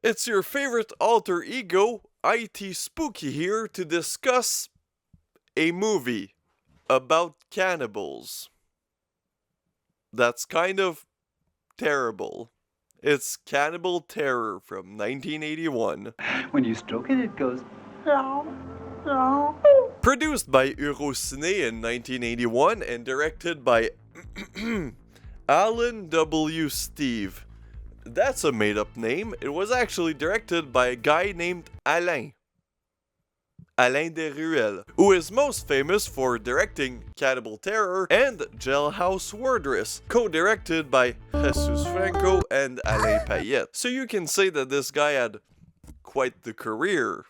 It's your favorite alter ego, IT Spooky here to discuss a movie about cannibals. That's kind of terrible. It's Cannibal Terror from 1981. When you stroke it, it goes. Produced by Eurociné in 1981 and directed by Alan W. Steve. That's a made-up name. It was actually directed by a guy named Alain Desruelles, who is most famous for directing Cannibal Terror and Jailhouse Wardress, co-directed by Jesus Franco and Alain Payette. So you can say that this guy had quite the career.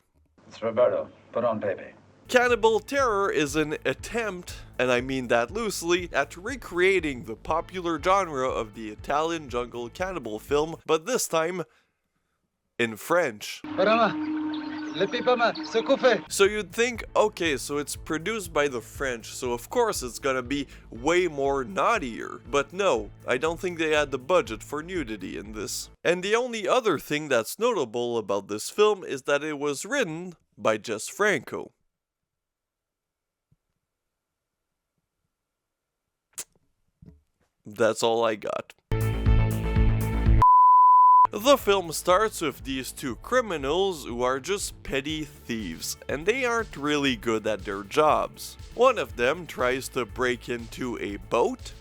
It's Roberto. Put on baby. Cannibal Terror is an attempt, and I mean that loosely, at recreating the popular genre of the Italian jungle cannibal film, but this time in French. So you'd think, okay, so it's produced by the French, so of course it's gonna be way more naughtier. But no, I don't think they had the budget for nudity in this. And the only other thing that's notable about this film is that it was written by Jess Franco. That's all I got. The film starts with these two criminals who are just petty thieves, and they aren't really good at their jobs. One of them tries to break into a boat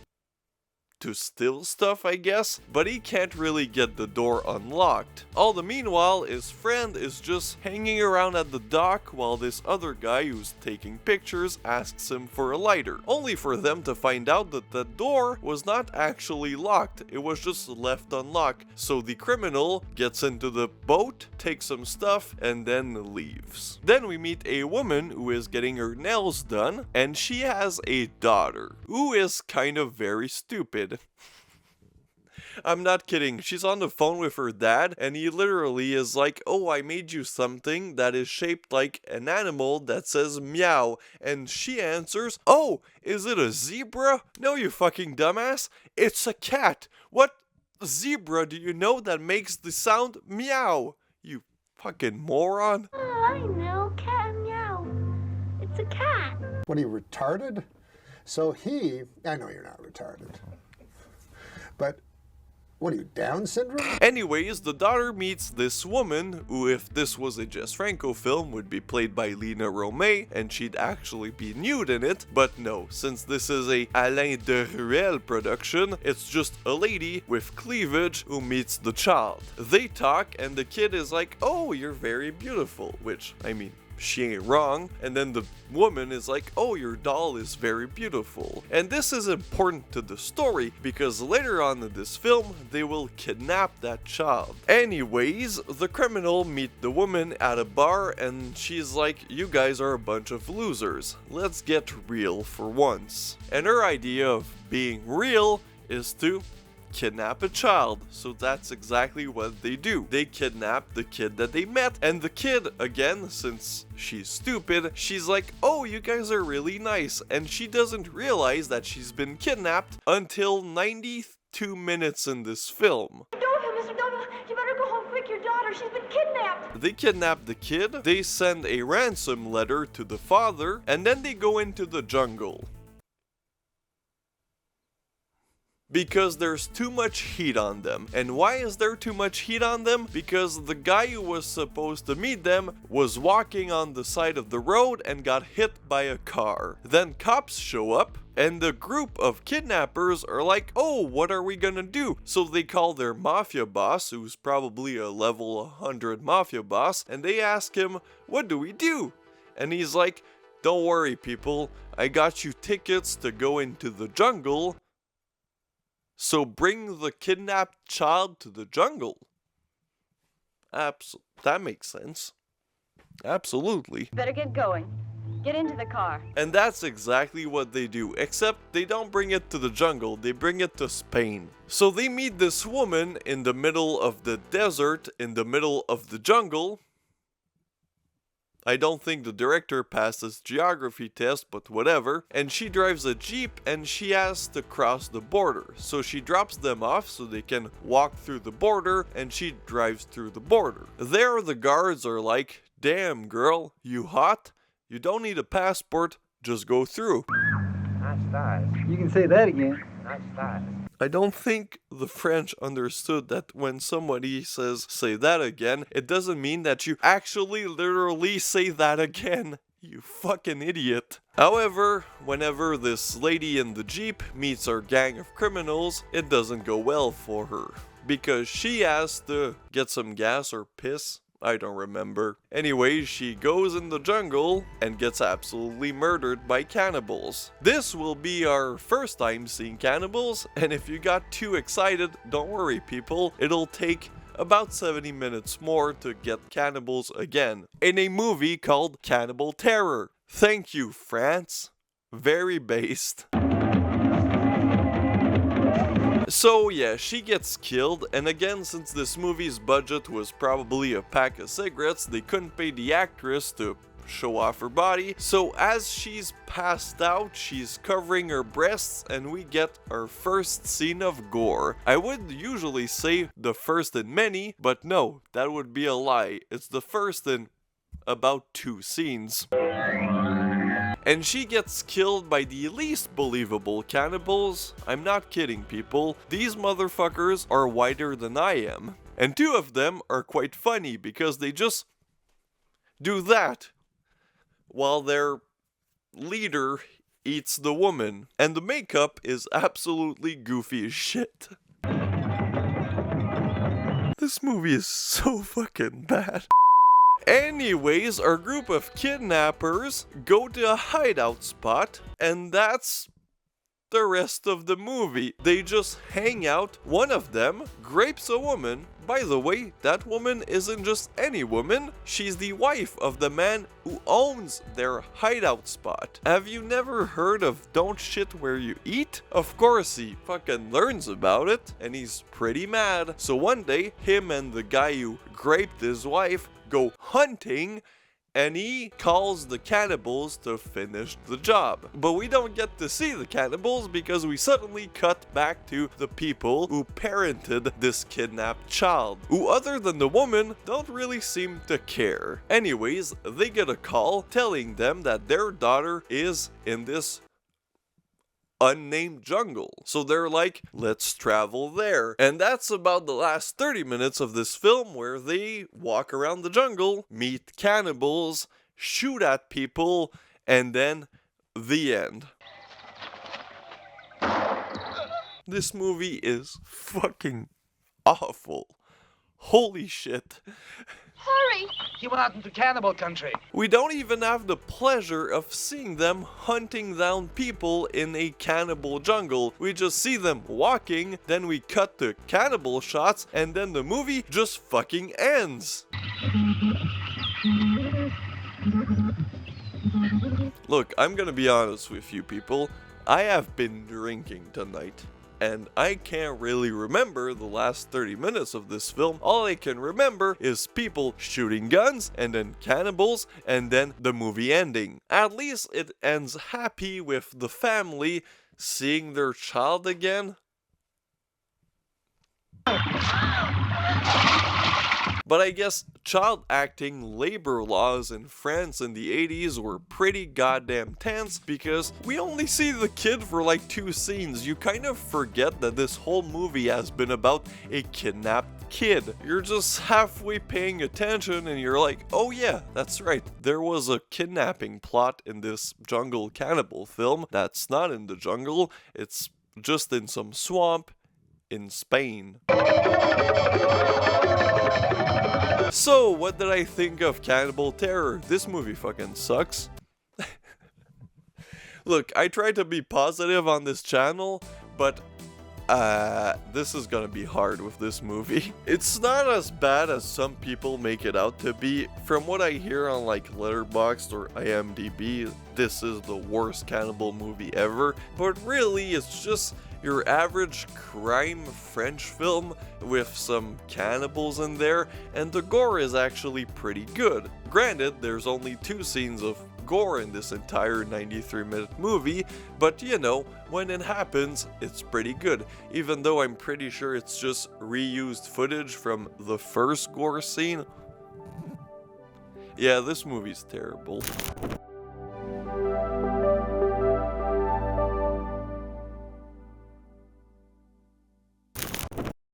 to steal stuff, I guess, but he can't really get the door unlocked. All the meanwhile, his friend is just hanging around at the dock while this other guy who's taking pictures asks him for a lighter, only for them to find out that the door was not actually locked, it was just left unlocked. So the criminal gets into the boat, takes some stuff, and then leaves. Then we meet a woman who is getting her nails done, and she has a daughter, who is kind of very stupid. I'm not kidding, she's on the phone with her dad, and he literally is like, oh, I made you something that is shaped like an animal that says meow, and she answers, oh, is it a zebra? No, you fucking dumbass, it's a cat. What zebra do you know that makes the sound meow? You fucking moron. Oh, I know, cat meow. It's a cat. What are you, retarded? So I know you're not retarded. But, what are you, Down syndrome? Anyways, the daughter meets this woman, who if this was a Jess Franco film would be played by Lena Romay, and she'd actually be nude in it, but no, since this is a Alain Desruelles production, it's just a lady with cleavage who meets the child. They talk, and the kid is like, oh, you're very beautiful, which, I mean, she ain't wrong, and then the woman is like, oh, your doll is very beautiful. And this is important to the story, because later on in this film, they will kidnap that child. Anyways, the criminal meet the woman at a bar, and she's like, you guys are a bunch of losers. Let's get real for once. And her idea of being real is to kidnap a child, so that's exactly what they do. They kidnap the kid that they met, and the kid, again, since she's stupid, she's like, oh, you guys are really nice, and she doesn't realize that she's been kidnapped until 92 minutes in this film. Mr. Donovan, you better go home quick, your daughter, she's been kidnapped. They kidnap the kid, they send a ransom letter to the father, and then they go into the jungle. Because there's too much heat on them. And why is there too much heat on them? Because the guy who was supposed to meet them was walking on the side of the road and got hit by a car. Then cops show up, and the group of kidnappers are like, oh, what are we gonna do? So they call their mafia boss, who's probably a level 100 mafia boss, and they ask him, what do we do? And he's like, don't worry people, I got you tickets to go into the jungle, so bring the kidnapped child to the jungle. That makes sense. Absolutely. Better get going. Get into the car. And that's exactly what they do, except they don't bring it to the jungle, they bring it to Spain. So they meet this woman in the middle of the desert, in the middle of the jungle. I don't think the director passed his geography test, but whatever. And she drives a jeep and she has to cross the border. So she drops them off so they can walk through the border and she drives through the border. There the guards are like, "Damn girl, you hot? You don't need a passport, just go through." Nice thighs. You can say that again. Nice thighs. I don't think the French understood that when somebody says, "say that again," it doesn't mean that you actually literally say that again. You fucking idiot. However, whenever this lady in the Jeep meets our gang of criminals, it doesn't go well for her. Because she has to get some gas or piss. I don't remember. Anyway, she goes in the jungle and gets absolutely murdered by cannibals. This will be our first time seeing cannibals, and if you got too excited, don't worry people, it'll take about 70 minutes more to get cannibals again, in a movie called Cannibal Terror. Thank you, France. Very based. So yeah, she gets killed, and again, since this movie's budget was probably a pack of cigarettes, they couldn't pay the actress to show off her body. So as she's passed out, she's covering her breasts, and we get our first scene of gore. I would usually say the first in many, but no, that would be a lie. It's the first in about 2 scenes. And she gets killed by the least believable cannibals. I'm not kidding, people. These motherfuckers are whiter than I am. And 2 of them are quite funny because they just do that while their leader eats the woman. And the makeup is absolutely goofy as shit. This movie is so fucking bad. Anyways, our group of kidnappers go to a hideout spot, and that's the rest of the movie. They just hang out. One of them grapes a woman. By the way, that woman isn't just any woman. She's the wife of the man who owns their hideout spot. Have you never heard of "don't shit where you eat"? Of course he fucking learns about it, and he's pretty mad. So one day, him and the guy who graped his wife go hunting, and he calls the cannibals to finish the job. But we don't get to see the cannibals because we suddenly cut back to the people who parented this kidnapped child, who other than the woman don't really seem to care. Anyways, they get a call telling them that their daughter is in this unnamed jungle. So they're like, let's travel there. And that's about the last 30 minutes of this film, where they walk around the jungle, meet cannibals, shoot at people, and then the end. This movie is fucking awful. Holy shit. Hurry! He went out into cannibal country. We don't even have the pleasure of seeing them hunting down people in a cannibal jungle. We just see them walking, then we cut to cannibal shots, and then the movie just fucking ends. Look, I'm gonna be honest with you people. I have been drinking tonight, and I can't really remember the last 30 minutes of this film. All I can remember is people shooting guns, and then cannibals, and then the movie ending. At least it ends happy with the family seeing their child again. But I guess child acting labor laws in France in the 80s were pretty goddamn tense, because we only see the kid for like 2 scenes. You kind of forget that this whole movie has been about a kidnapped kid. You're just halfway paying attention and you're like, oh yeah, that's right. There was a kidnapping plot in this jungle cannibal film that's not in the jungle. It's just in some swamp in Spain. So, what did I think of Cannibal Terror? This movie fucking sucks. Look, I try to be positive on this channel, but this is gonna be hard with this movie. It's not as bad as some people make it out to be. From what I hear on like Letterboxd or IMDb, this is the worst cannibal movie ever. But really, it's just your average crime French film with some cannibals in there, and the gore is actually pretty good. Granted, there's only 2 scenes of gore in this entire 93-minute movie, but you know, when it happens, it's pretty good, even though I'm pretty sure it's just reused footage from the first gore scene. Yeah, this movie's terrible.